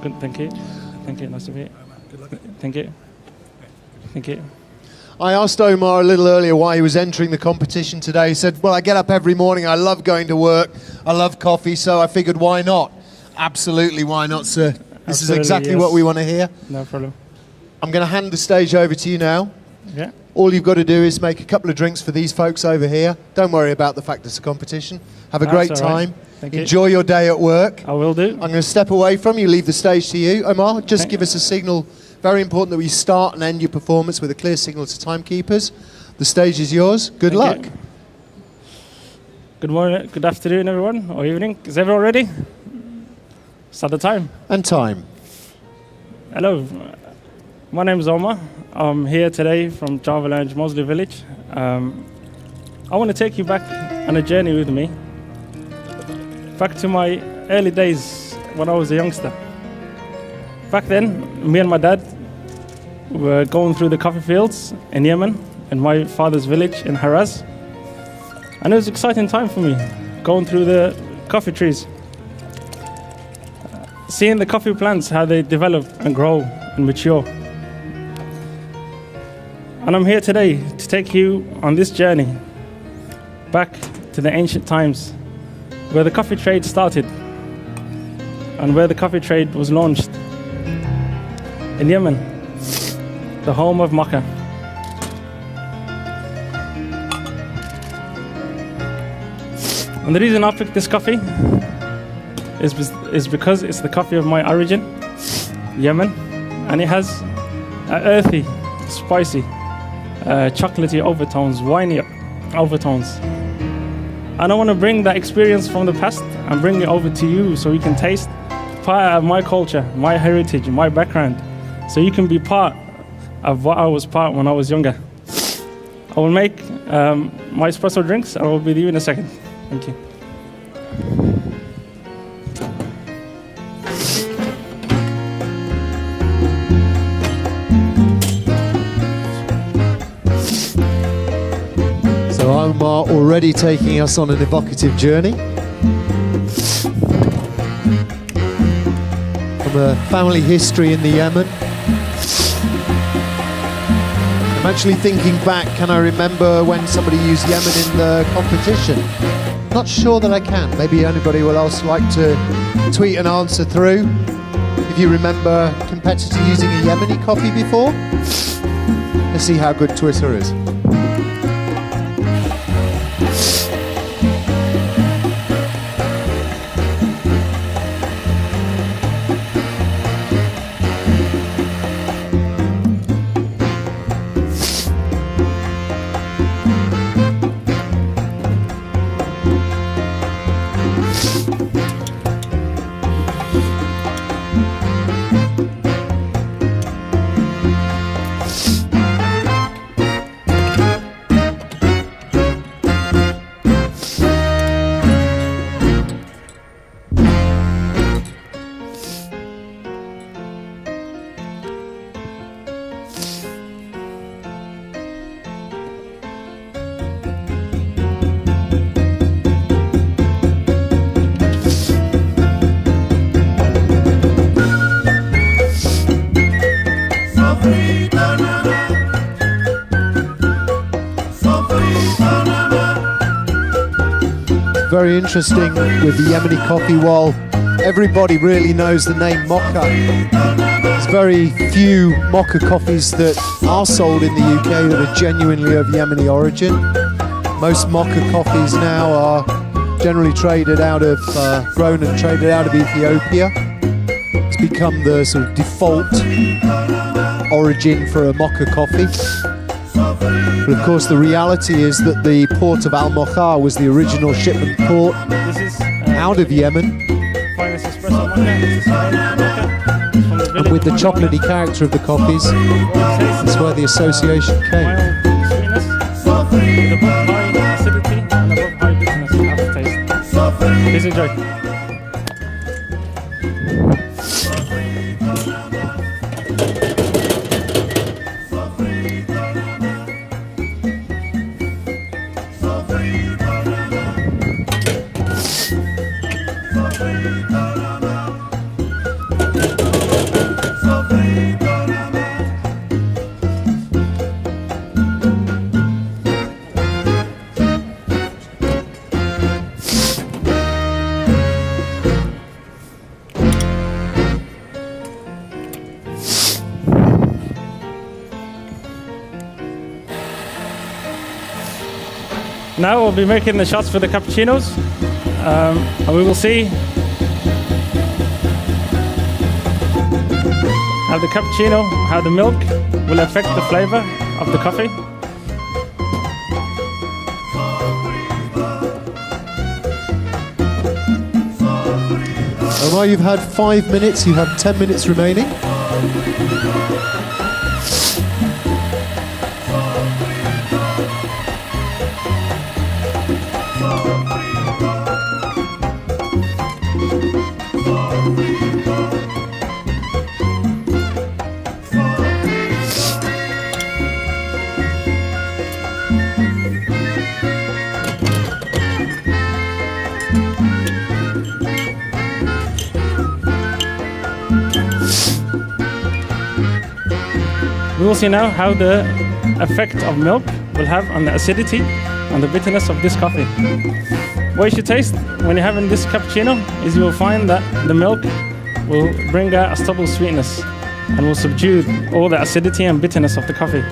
Good, thank you. Thank you. Nice to meet you. Good luck. Thank you. Thank you. I asked Omar a little earlier why he was entering the competition today. He said, well, I get up every morning, I love going to work, I love coffee, so I figured why not? Absolutely, why not, sir? This is exactly what we want to hear. No problem. I'm going to hand the stage over to you now. Yeah. All you've got to do is make a couple of drinks for these folks over here. Don't worry about the fact it's a competition. Have a great time. Thank you. Enjoy your day at work. I will do. I'm going to step away from you, leave the stage to you. Omar, just give us a signal. Very important that we start and end your performance with a clear signal to timekeepers. The stage is yours. Good luck. You. Good morning, good afternoon, everyone, or evening. Is everyone ready? Start the time. And time. Hello, my name is Omar. I'm here today from Java Lounge, Mosley Village. I want to take you back on a journey with me, back to my early days when I was a youngster. Back then, me and my dad were going through the coffee fields in Yemen, in my father's village in Haraz. And it was an exciting time for me, going through the coffee trees. Seeing the coffee plants, how they develop and grow and mature. And I'm here today to take you on this journey back to the ancient times, where the coffee trade started and where the coffee trade was launched. In Yemen, the home of mocha. And the reason I picked this coffee is because it's the coffee of my origin, Yemen, and it has earthy, spicy, chocolatey overtones, winey overtones. And I want to bring that experience from the past and bring it over to you so you can taste part of my culture, my heritage, my background, so you can be part of what I was part when I was younger. I will make my espresso drinks and I will be with you in a second. Thank you. So Omar already taking us on an evocative journey. From a family history in the Yemen. I'm actually thinking back, can I remember when somebody used Yemen in the competition? Not sure that I can. Maybe anybody else like to tweet an answer through. If you remember a competitor using a Yemeni coffee before. Let's see how good Twitter is. Very interesting with the Yemeni coffee. While everybody really knows the name mocha, there's very few mocha coffees that are sold in the UK that are genuinely of Yemeni origin. Most mocha coffees now are generally traded out of, grown and traded out of Ethiopia. It's become the sort of default origin for a mocha coffee. But of course the reality is that the port of Al Mocha was the original shipment port out of Yemen. And with the chocolatey character of the coffees, that's where the association came. Please enjoy. Now we'll be making the shots for the cappuccinos, and we will see how the cappuccino, how the milk will affect the flavor of the coffee. Omar, you've had 5 minutes, you have 10 minutes remaining. We will see now how the effect of milk will have on the acidity and the bitterness of this coffee. What you should taste when you're having this cappuccino is you will find that the milk will bring out a subtle sweetness and will subdue all the acidity and bitterness of the coffee.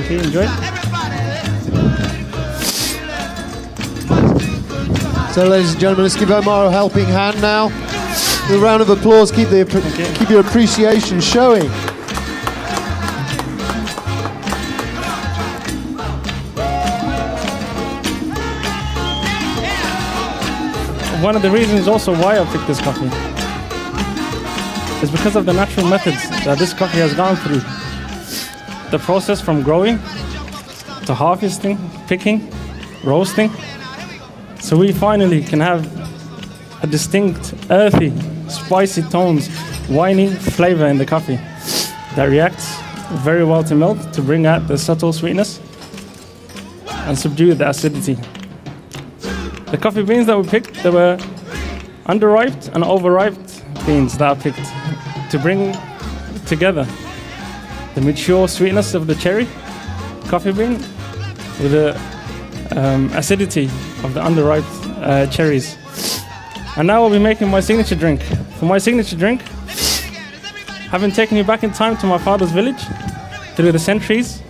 Okay, enjoy. So, ladies and gentlemen, let's give Omar a helping hand now. With a round of applause, keep your appreciation showing. One of the reasons also why I picked this coffee is because of the natural methods that this coffee has gone through. The process from growing to harvesting, picking, roasting. So we finally can have a distinct, earthy, spicy tones, winey flavor in the coffee that reacts very well to milk to bring out the subtle sweetness and subdue the acidity. The coffee beans that we picked, they were underripe and overripe beans that I picked to bring together the mature sweetness of the cherry coffee bean with the acidity of the underripe cherries. And now I'll be making my signature drink. For my signature drink, having taken you back in time to my father's village through the centuries,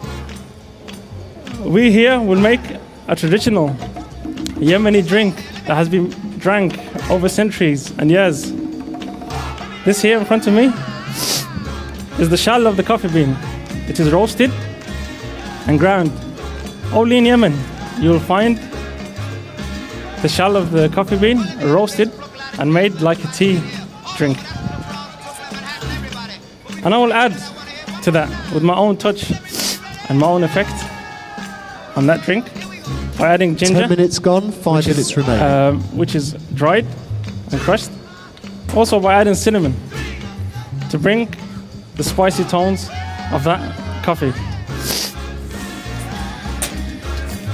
we here will make a traditional Yemeni drink that has been drank over centuries and years. This here in front of me is the shell of the coffee bean. It is roasted and ground. Only in Yemen you will find the shell of the coffee bean roasted and made like a tea drink. And I will add to that with my own touch and my own effect on that drink by adding ginger. 10 minutes gone, 5 minutes remaining. Which is dried and crushed. Also by adding cinnamon to bring the spicy tones of that coffee.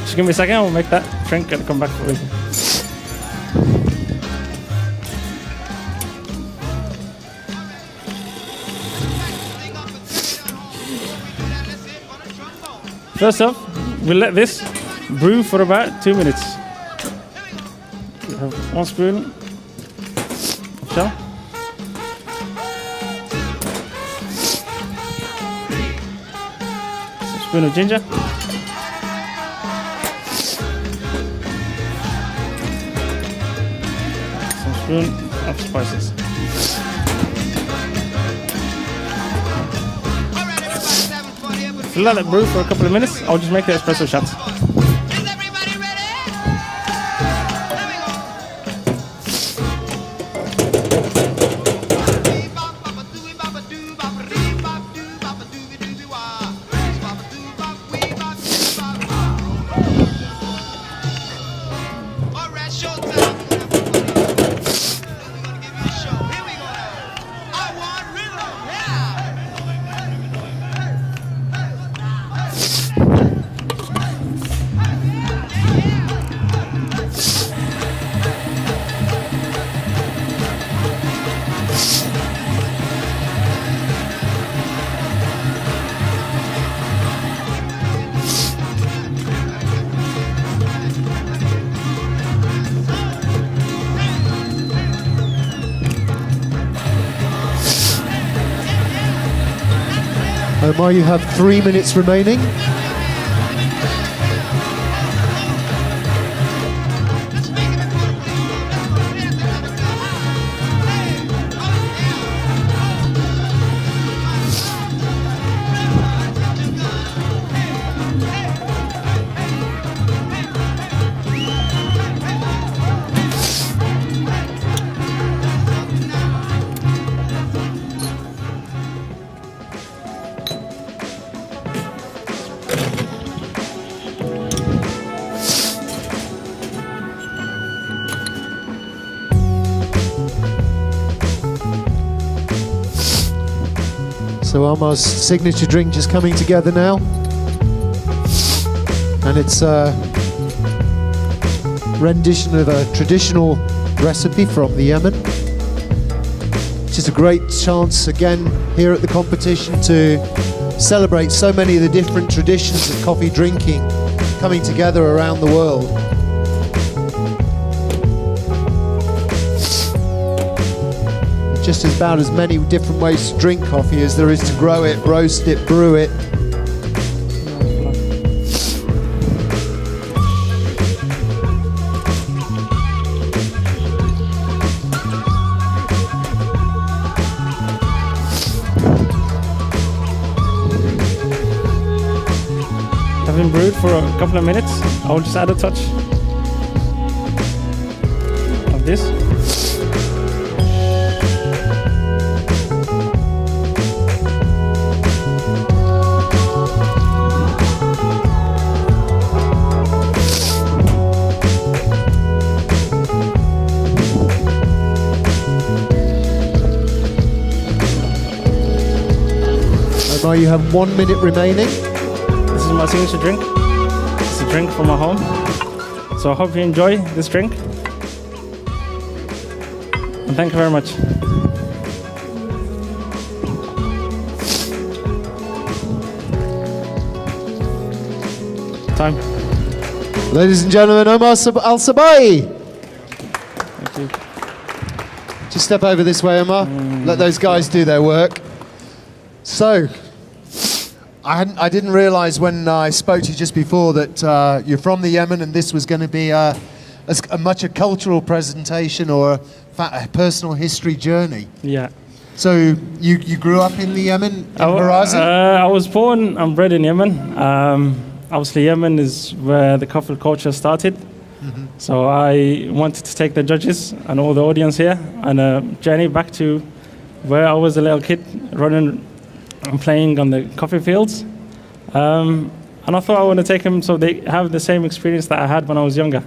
Just give me a second, I'll make that drink and come back for you. First off, we'll let this brew for about 2 minutes. We have 1 spoon of shell. Some spoon of ginger. Some spoon of spices. If you let it brew for a couple of minutes, I'll just make the espresso shots. Is everybody ready? Alright, showtime. We're gonna give you a show. Here we go now. I want rhythm. Yeah. Omar, you have 3 minutes remaining. So Omar's signature drink just coming together now. And it's a rendition of a traditional recipe from the Yemen. Which is a great chance again here at the competition to celebrate so many of the different traditions of coffee drinking coming together around the world. Just about as many different ways to drink coffee as there is to grow it, roast it, brew it. Having brewed for a couple of minutes, I'll just add a touch of this. Omar, you have 1 minute remaining. This is my signature drink. It's a drink from my home. So I hope you enjoy this drink. And thank you very much. Time. Ladies and gentlemen, Omar Al Sabahi. Thank you. Just step over this way, Omar. Let those guys do their work. So, I didn't realise when I spoke to you just before that you're from the Yemen and this was going to be a as much a cultural presentation or a personal history journey. Yeah. So you grew up in the Yemen, in Barazi? I was born and bred in Yemen. Obviously, Yemen is where the coffee culture started. So I wanted to take the judges and all the audience here on a journey back to where I was a little kid running and playing on the coffee fields. And I thought I want to take them so they have the same experience that I had when I was younger.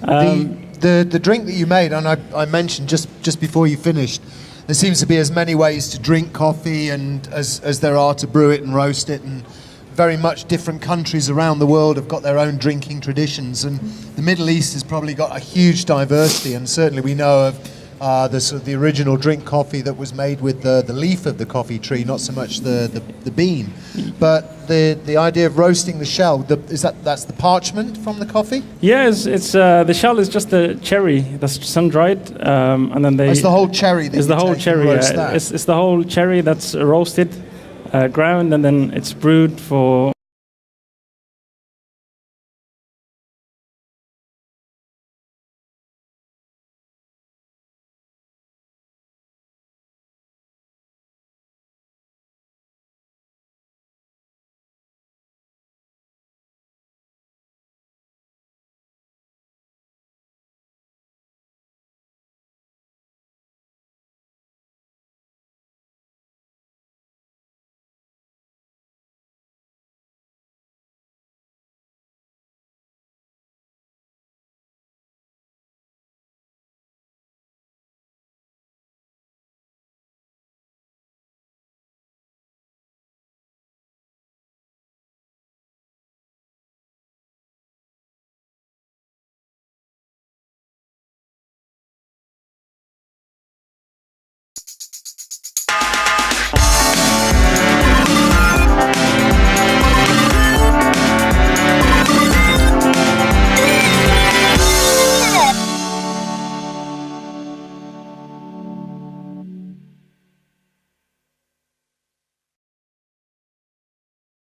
The drink that you made, and I mentioned just before you finished, there seems to be as many ways to drink coffee and as there are to brew it and roast it, and very much different countries around the world have got their own drinking traditions, and the Middle East has probably got a huge diversity, and certainly we know of the original drink coffee that was made with the leaf of the coffee tree, not so much the bean. But the idea of roasting the shell, that's the parchment from the coffee? Yeah, it's the shell is just the cherry that's sun dried, and then It's the whole cherry that it's you the whole take cherry. and roast Yeah. that. It's the whole cherry that's roasted, ground, and then it's brewed for